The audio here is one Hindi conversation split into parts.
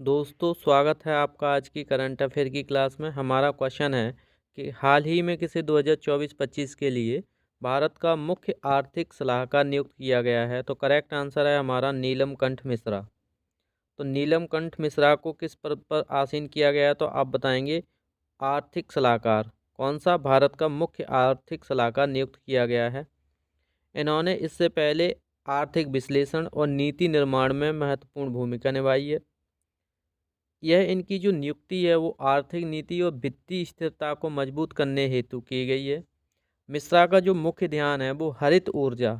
दोस्तों, स्वागत है आपका आज की करंट अफेयर की क्लास में। हमारा क्वेश्चन है कि हाल ही में किसे 2024-25 के लिए भारत का मुख्य आर्थिक सलाहकार नियुक्त किया गया है। तो करेक्ट आंसर है हमारा नीलम कंठ मिश्रा। तो नीलम कंठ मिश्रा को किस पद पर आसीन किया गया है, तो आप बताएंगे आर्थिक सलाहकार। कौन सा भारत का मुख्य आर्थिक सलाहकार नियुक्त किया गया है। इन्होंने इससे पहले आर्थिक विश्लेषण और नीति निर्माण में महत्वपूर्ण भूमिका निभाई है। यह इनकी जो नियुक्ति है वो आर्थिक नीति और वित्तीय स्थिरता को मजबूत करने हेतु की गई है। मिश्रा का जो मुख्य ध्यान है वो हरित ऊर्जा,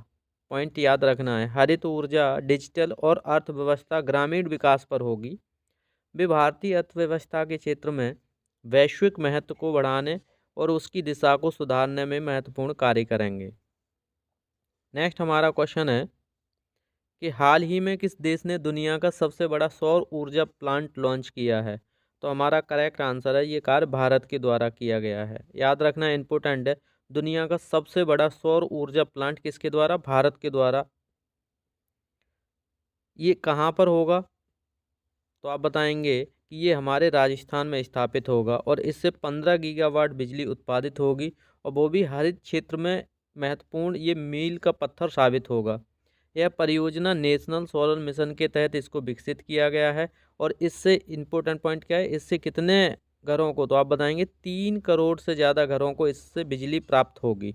पॉइंट याद रखना है, हरित ऊर्जा, डिजिटल और अर्थव्यवस्था, ग्रामीण विकास पर होगी। वे भारतीय अर्थव्यवस्था के क्षेत्र में वैश्विक महत्व को बढ़ाने और उसकी दिशा को सुधारने में महत्वपूर्ण कार्य करेंगे। नेक्स्ट हमारा क्वेश्चन है कि हाल ही में किस देश ने दुनिया का सबसे बड़ा सौर ऊर्जा प्लांट लॉन्च किया है। तो हमारा करेक्ट आंसर है ये कार्य भारत के द्वारा किया गया है। याद रखना इम्पोर्टेंट है, दुनिया का सबसे बड़ा सौर ऊर्जा प्लांट किसके द्वारा, भारत के द्वारा। ये कहाँ पर होगा, तो आप बताएंगे कि ये हमारे राजस्थान में स्थापित होगा और इससे 15 गीगावाट बिजली उत्पादित होगी और वो भी हरित क्षेत्र में महत्वपूर्ण ये मील का पत्थर साबित होगा। यह परियोजना नेशनल सोलर मिशन के तहत इसको विकसित किया गया है और इससे इम्पोर्टेंट पॉइंट क्या है, इससे कितने घरों को, तो आप बताएंगे 3 करोड़ से ज़्यादा घरों को इससे बिजली प्राप्त होगी।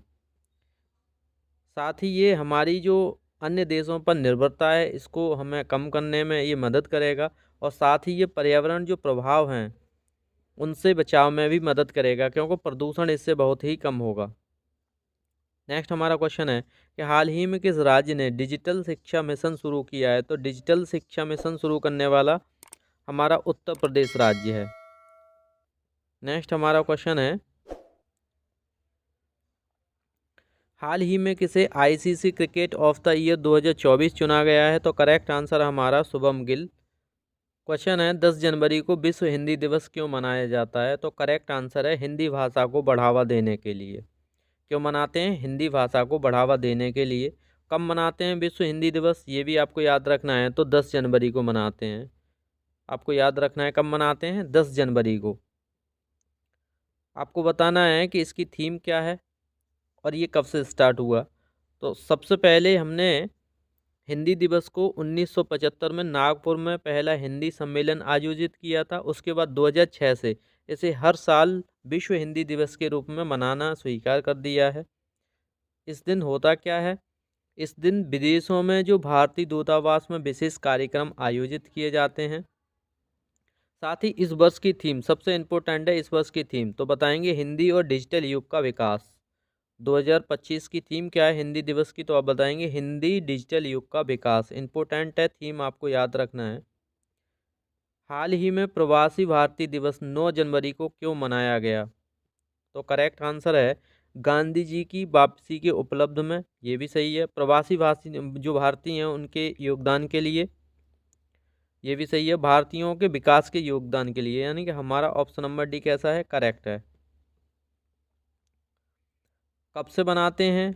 साथ ही ये हमारी जो अन्य देशों पर निर्भरता है इसको हमें कम करने में ये मदद करेगा और साथ ही ये पर्यावरण जो प्रभाव हैं उनसे बचाव में भी मदद करेगा, क्योंकि प्रदूषण इससे बहुत ही कम होगा। नेक्स्ट हमारा क्वेश्चन है कि हाल ही में किस राज्य ने डिजिटल शिक्षा मिशन शुरू किया है। तो डिजिटल शिक्षा मिशन शुरू करने वाला हमारा उत्तर प्रदेश राज्य है। नेक्स्ट हमारा क्वेश्चन है हाल ही में किसे ICC cricket of the year 2024 चुना गया है। तो करेक्ट आंसर हमारा शुभम गिल। क्वेश्चन है 10 जनवरी को विश्व हिंदी दिवस क्यों मनाया जाता है। तो करेक्ट आंसर है हिंदी भाषा को बढ़ावा देने के लिए। क्यों मनाते हैं, हिंदी भाषा को बढ़ावा देने के लिए। कब मनाते हैं विश्व हिंदी दिवस, ये भी आपको याद रखना है। तो 10 जनवरी को मनाते हैं। आपको याद रखना है कब मनाते हैं, 10 जनवरी को। आपको बताना है कि इसकी थीम क्या है और ये कब से स्टार्ट हुआ। तो सबसे पहले हमने हिंदी दिवस को 1975 में नागपुर में पहला हिंदी सम्मेलन आयोजित किया था। उसके बाद 2006 से इसे हर साल विश्व हिंदी दिवस के रूप में मनाना स्वीकार कर दिया है। इस दिन होता क्या है, इस दिन विदेशों में जो भारतीय दूतावास में विशेष कार्यक्रम आयोजित किए जाते हैं। साथ ही इस वर्ष की थीम सबसे इम्पोर्टेंट है, इस वर्ष की थीम तो बताएंगे हिंदी और डिजिटल युग का विकास। 2025 की थीम क्या है हिंदी दिवस की, तो आप बताएंगे हिंदी डिजिटल युग का विकास। इम्पोर्टेंट है, थीम आपको याद रखना है। हाल ही में प्रवासी भारतीय दिवस 9 जनवरी को क्यों मनाया गया। तो करेक्ट आंसर है गांधी जी की वापसी के उपलब्ध में। ये भी सही है, प्रवासी भारतीय जो भारतीय हैं उनके योगदान के लिए। ये भी सही है, भारतीयों के विकास के योगदान के लिए, यानी कि हमारा ऑप्शन नंबर डी कैसा है, करेक्ट है। कब से बनाते हैं,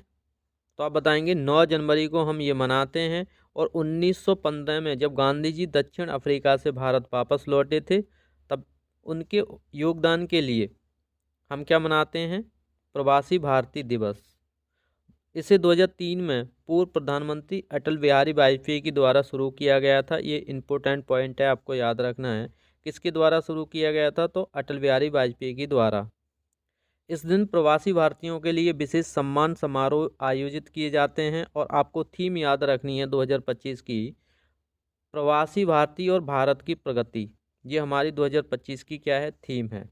तो आप बताएंगे 9 जनवरी को हम ये मनाते हैं। और 1915 में जब गांधी जी दक्षिण अफ्रीका से भारत वापस लौटे थे तब उनके योगदान के लिए हम क्या मनाते हैं, प्रवासी भारतीय दिवस। इसे 2003 में पूर्व प्रधानमंत्री अटल बिहारी वाजपेयी के द्वारा शुरू किया गया था। ये इम्पोर्टेंट पॉइंट है, आपको याद रखना है किसके द्वारा शुरू किया गया था, तो अटल बिहारी वाजपेयी के द्वारा। इस दिन प्रवासी भारतीयों के लिए विशेष सम्मान समारोह आयोजित किए जाते हैं और आपको थीम याद रखनी है 2025 की, प्रवासी भारतीय और भारत की प्रगति। ये हमारी 2025 की क्या है, थीम है।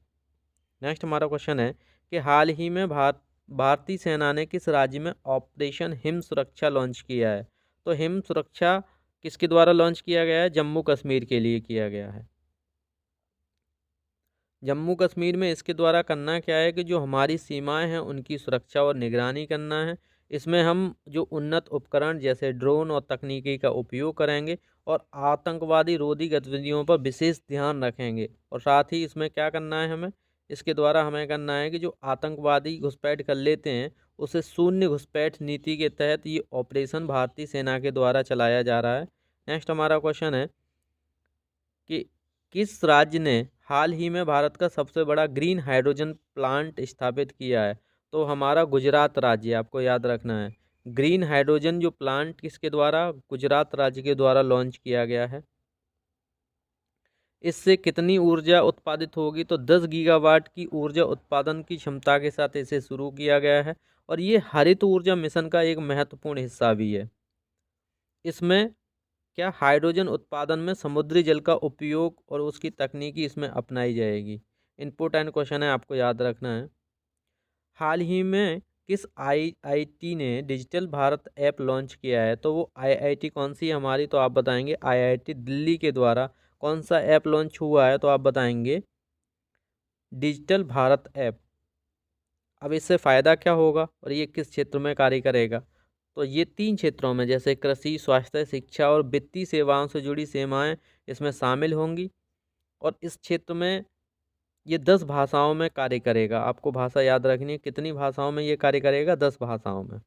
नेक्स्ट हमारा क्वेश्चन है कि हाल ही में भारतीय सेना ने किस राज्य में ऑपरेशन हिम सुरक्षा लॉन्च किया है। तो हिम सुरक्षा किसके द्वारा लॉन्च किया गया है, जम्मू कश्मीर के लिए किया गया है। जम्मू कश्मीर में इसके द्वारा करना क्या है कि जो हमारी सीमाएं हैं उनकी सुरक्षा और निगरानी करना है। इसमें हम जो उन्नत उपकरण जैसे ड्रोन और तकनीकी का उपयोग करेंगे और आतंकवादी रोधी गतिविधियों पर विशेष ध्यान रखेंगे। और साथ ही इसमें क्या करना है, हमें इसके द्वारा हमें करना है कि जो आतंकवादी घुसपैठ कर लेते हैं उसे शून्य घुसपैठ नीति के तहत ये ऑपरेशन भारतीय सेना के द्वारा चलाया जा रहा है। नेक्स्ट हमारा क्वेश्चन है कि किस राज्य ने हाल ही में भारत का सबसे बड़ा ग्रीन हाइड्रोजन प्लांट स्थापित किया है? तो हमारा गुजरात राज्य, आपको याद रखना है। ग्रीन हाइड्रोजन जो प्लांट किसके द्वारा, गुजरात राज्य के द्वारा लॉन्च किया गया है। इससे कितनी ऊर्जा उत्पादित होगी? तो 10 गीगावाट की ऊर्जा उत्पादन की क्षमता के साथ इसे शुरू किया गया है और ये हरित ऊर्जा मिशन का एक महत्वपूर्ण हिस्सा भी है। इसमें क्या हाइड्रोजन उत्पादन में समुद्री जल का उपयोग और उसकी तकनीकी इसमें अपनाई जाएगी। इम्पोर्टेंट क्वेश्चन है, आपको याद रखना है। हाल ही में किस आईआईटी ने डिजिटल भारत ऐप लॉन्च किया है? तो वो आईआईटी कौन सी है हमारी? तो आप बताएंगे आईआईटी दिल्ली के द्वारा कौन सा ऐप लॉन्च हुआ है? तो आप बताएंगे डिजिटल भारत ऐप। अब इससे फ़ायदा क्या होगा और ये किस क्षेत्र में कार्य करेगा? तो ये 3 क्षेत्रों में, जैसे कृषि, स्वास्थ्य, शिक्षा और वित्तीय सेवाओं से जुड़ी सेवाएं इसमें शामिल होंगी। और इस क्षेत्र में ये 10 भाषाओं में कार्य करेगा। आपको भाषा याद रखनी है, कितनी भाषाओं में ये कार्य करेगा? 10 भाषाओं में।